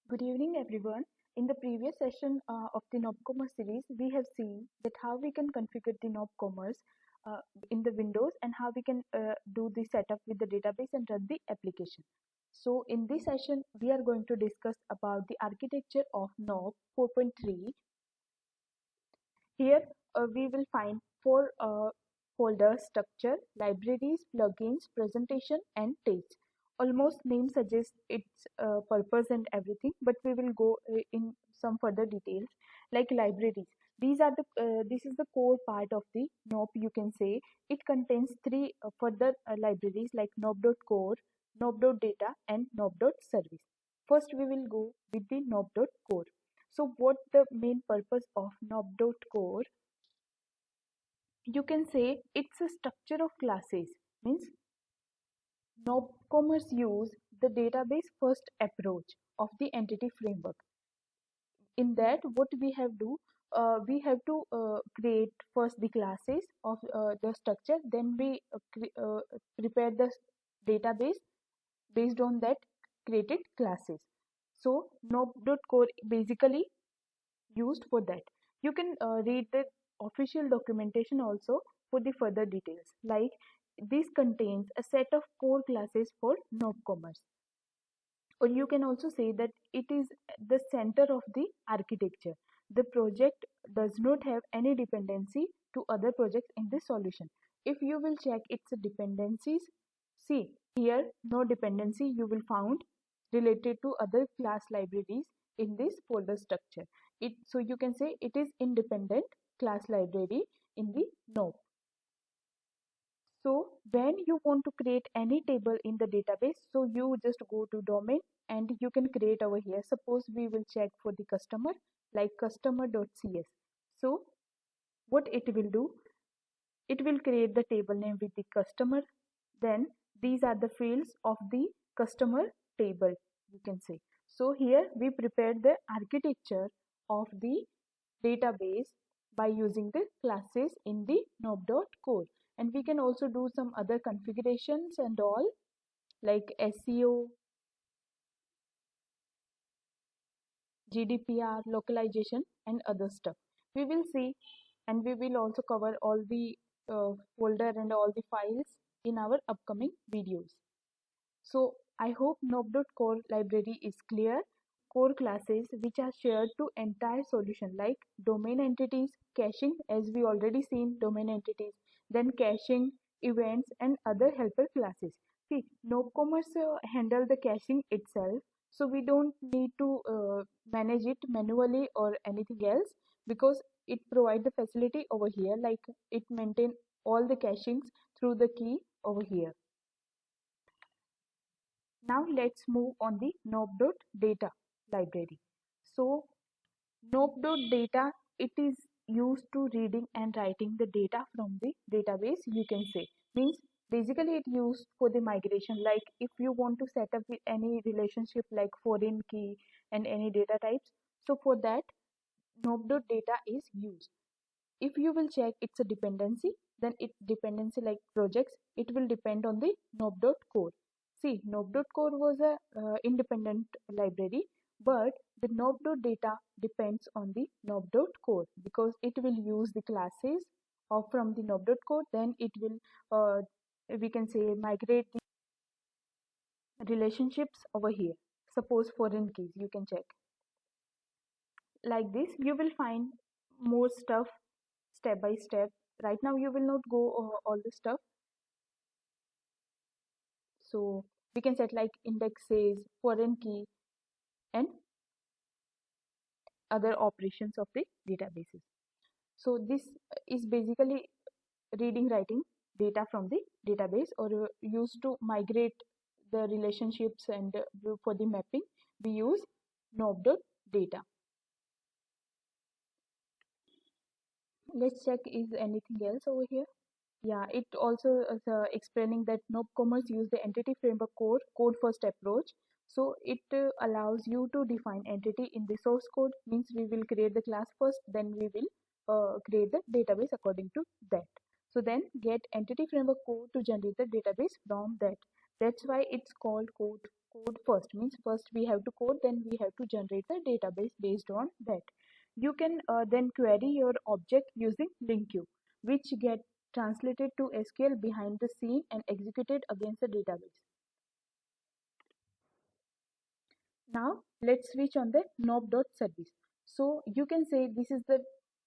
Good evening, everyone. In the previous session of the Knob Commerce series, we have seen that how we can configure the Knob Commerce in the Windows and how we can do the setup with the database and run the application. So in this session, we are going to discuss about the architecture of Knob 4.3. Here we will find four folders: structure, libraries, plugins, presentation, and tests. Almost name suggests its purpose and everything, but we will go in some further details like libraries. These are the this is the core part of the knob. You can say it contains three further libraries like knob.core, knob.data, and knob.service. First, we will go with the knob.core. So what the main purpose of knob.core? You can say it's a structure of classes. Means Nobcomers use the database first approach of the entity framework. In that, what we have do, we have to create first the classes of the structure, then we prepare the database based on that created classes. So knob.core basically used for that. You can read the official documentation also for the further details. Like this contains a set of core classes for Nobcommerce. Or you can also say that it is the center of the architecture. The project does not have any dependency to other projects in the solution. If you will check its dependencies, see here no dependency you will found related to other class libraries in this folder structure. So you can say it is independent class library in the node. So when you want to create any table in the database, so you just go to domain and you can create over here. Suppose we will check for the customer like customer.cs. So what it will do, it will create the table name with the customer. Then these are the fields of the customer table, you can say. So here we prepared the architecture of the database by using the classes in the knob.core, and we can also do some other configurations and all like SEO, GDPR, localization, and other stuff. We will see, and we will also cover all the folder and all the files in our upcoming videos. So I hope knob.core library is clear. Core classes which are shared to entire solution like domain entities, caching as we already seen domain entities, then caching, events and other helper classes. See, Nobcommerce handle the caching itself, so we don't need to manage it manually or anything else because it provide the facility over here like it maintain all the cachings through the key over here. Now let's move on the knob.data library. So knob.data, it is used to reading and writing the data from the database, you can say. Means basically it used for the migration. Like if you want to set up with any relationship like foreign key and any data types. So for that knob.data is used. If you will check it's a dependency, then it dependency like projects, it will depend on the knob.core. See, knob.core was a independent library, but the knob.data depends on the knob.core because it will use the classes of from the knob.core. Then it will we can say migrate the relationships over here. Suppose foreign keys, you can check like this. You will find more stuff step by step. Right now you will not go all the stuff. So we can set like indexes, foreign key and other operations of the databases. So this is basically reading writing data from the database or used to migrate the relationships and for the mapping we use knob.data. Let's check is anything else over here. Yeah, it also is explaining that Nobcommerce use the entity framework code first approach. So it allows you to define entity in the source code. Means we will create the class first, then we will create the database according to that. So then get entity framework code to generate the database from that. That's why it's called code first. Means first we have to code, then we have to generate the database based on that. You can then query your object using LINQ, which get translated to SQL behind the scene and executed against the database. Now let's switch on the knob.service. So you can say this is the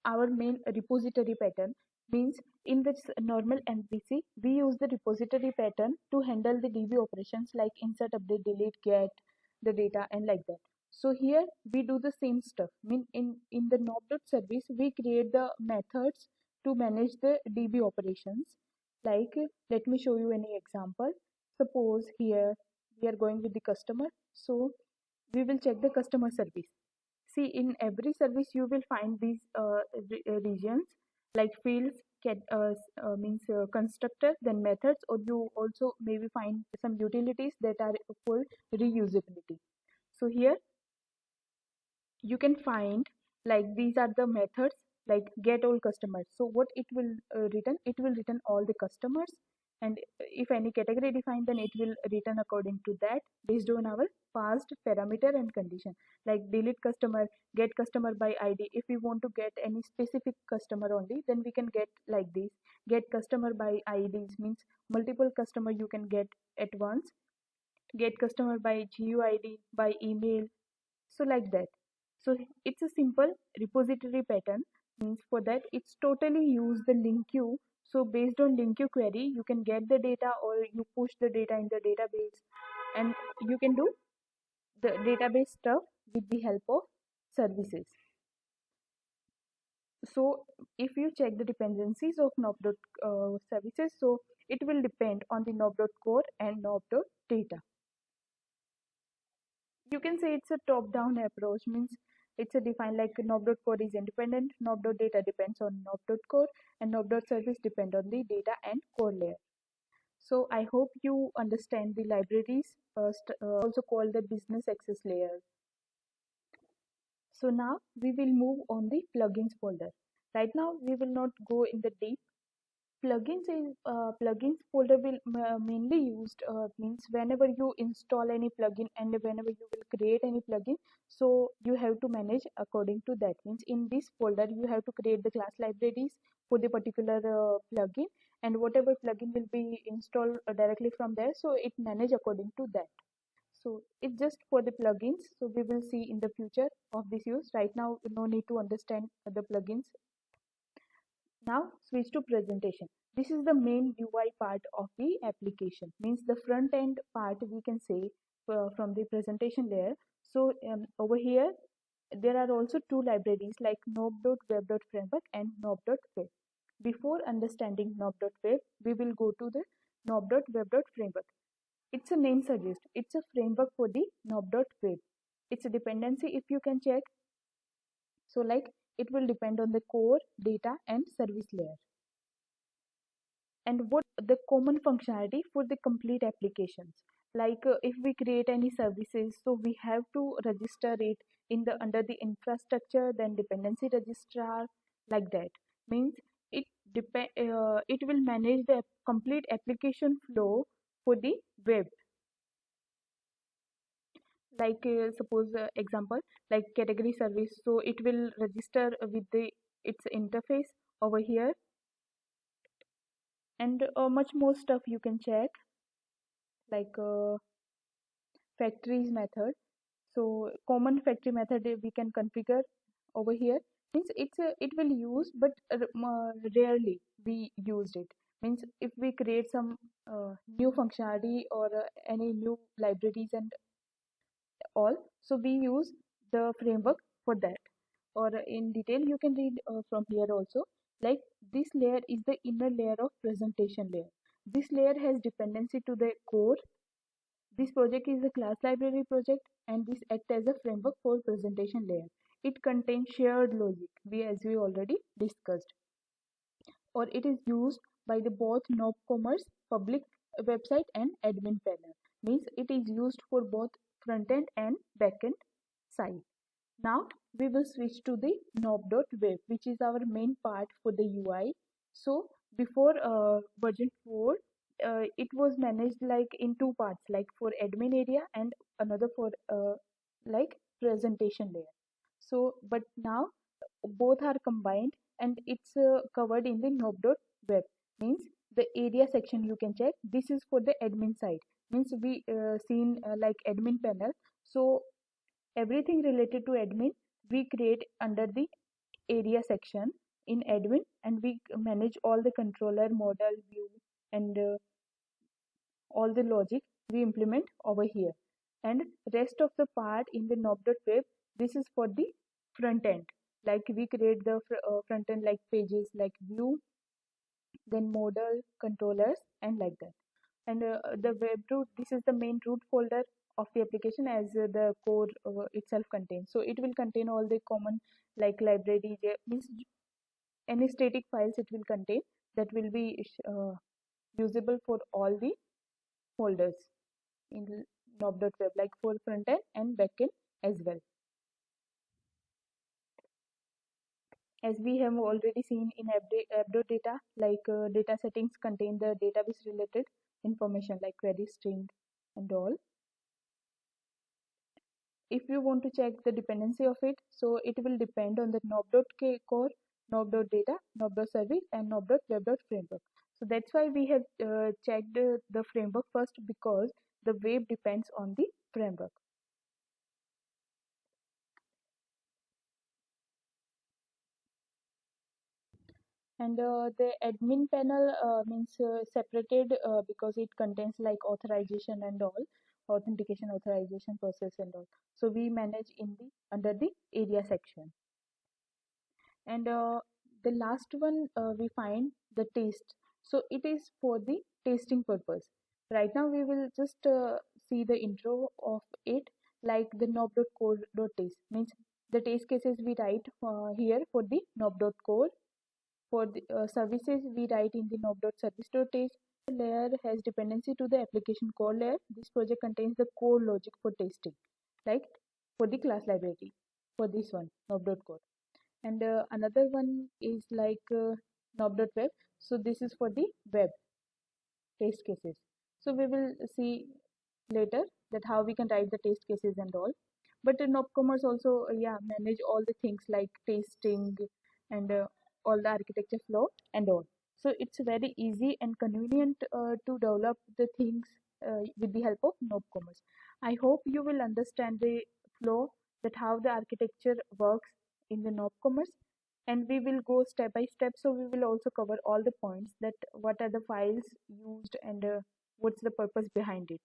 our main repository pattern. Means in this normal MVC, we use the repository pattern to handle the DB operations like insert, update, delete, get the data and like that. So here we do the same stuff. Mean in the knob.service, we create the methods to manage the DB operations. Like let me show you any example. Suppose here we are going with the customer. So we will check the customer service. See, in every service you will find these regions like fields, means constructor, then methods, or you also maybe find some utilities that are for reusability. So here you can find like these are the methods like get all customers. So what it will return, it will return all the customers, and if any category defined, then it will return according to that based on our past parameter and condition. Like delete customer, get customer by ID. If we want to get any specific customer only, then we can get like this. Get customer by IDs means multiple customer you can get at once. Get customer by GUID, by email, so like that. So it's a simple repository pattern. Means for that it's totally use the LINQ. So based on LINQ query, you can get the data or you push the data in the database, and you can do the database stuff with the help of services. So if you check the dependencies of knob.services, so it will depend on the knob.core and knob.data. You can say it's a top-down approach. Means it's a defined like knob.core is independent, knob.data depends on knob.core, and knob.service depend on the data and core layer. So I hope you understand the libraries, also called the business access layer. So now we will move on the plugins folder. Right now we will not go in the deep. Plugins folder will mainly used, means whenever you install any plugin and whenever you will create any plugin, so you have to manage according to that. Means in this folder you have to create the class libraries for the particular plugin, and whatever plugin will be installed directly from there, so it manage according to that. So it's just for the plugins, so we will see in the future of this use. Right now no need to understand the plugins. Now switch to presentation. This is the main UI part of the application. Means the front end part we can say from the presentation layer. So over here there are also two libraries like knob.web.framework and knob.web. Before understanding knob.web, we will go to the knob.web.framework. It's a name suggests it's a framework for the knob.web. It's a dependency if you can check. So like it will depend on the core, data and service layer. And what the common functionality for the complete applications, like if we create any services, so we have to register it in the under the infrastructure, then dependency registrar, like that. Means it will manage the complete application flow for the web. Like suppose example like category service, so it will register with the its interface over here, and much more stuff you can check like factories method. So common factory method we can configure over here. Means it will use, but rarely we used it. Means if we create some new functionality or any new libraries and all, so we use the framework for that. Or in detail you can read from here also. Like this layer is the inner layer of presentation layer. This layer has dependency to the core. This project is a class library project, and this acts as a framework for presentation layer. It contains shared logic, as we already discussed, or it is used by the both knob commerce, public website and admin panel. Means it is used for both front end and back end side. Now we will switch to the knob.web, which is our main part for the UI. So before version 4, it was managed like in two parts, like for admin area and another for like presentation layer. So but now both are combined, and it's covered in the knob.web. Means the area section you can check, this is for the admin side. Means we seen like admin panel. So everything related to admin we create under the area section in admin, and we manage all the controller model view and all the logic we implement over here. And rest of the part in the knob.web, this is for the front end. Like we create the front end like pages like view, then model, controllers, and like that. And the web root, this is the main root folder of the application, as the core itself contains. So it will contain all the common like library, means any static files it will contain that will be usable for all the folders in knob.web, like for front end and back end as well. As we have already seen in app.data, like data settings contain the database related information like query string and all. If you want to check the dependency of it, so it will depend on the knob.core, knob.data, knob.service, and knob.web.framework. So that's why we have checked the framework first, because the web depends on the framework. And the admin panel means separated because it contains like authorization and all, authentication, authorization process and all. So we manage in the under the area section. And the last one we find the taste. So it is for the tasting purpose. Right now we will just see the intro of it, like the knob.core.taste means the taste cases we write here for the knob.core. For the services, we write in the knob.service.taste. Layer has dependency to the application core layer. This project contains the core logic for testing, like for the class library, for this one, knob.core. And another one is like knob.web. So this is for the web test cases. So we will see later that how we can write the test cases and all. But knob commerce also yeah manage all the things like testing and all the architecture flow and all. So it's very easy and convenient to develop the things with the help of knob commerce. I hope you will understand the flow, that how the architecture works in the knob commerce, and we will go step by step. So we will also cover all the points, that what are the files used and what's the purpose behind it.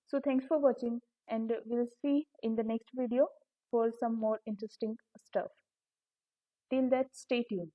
So thanks for watching, and we'll see in the next video for some more interesting stuff. Till that, stay tuned.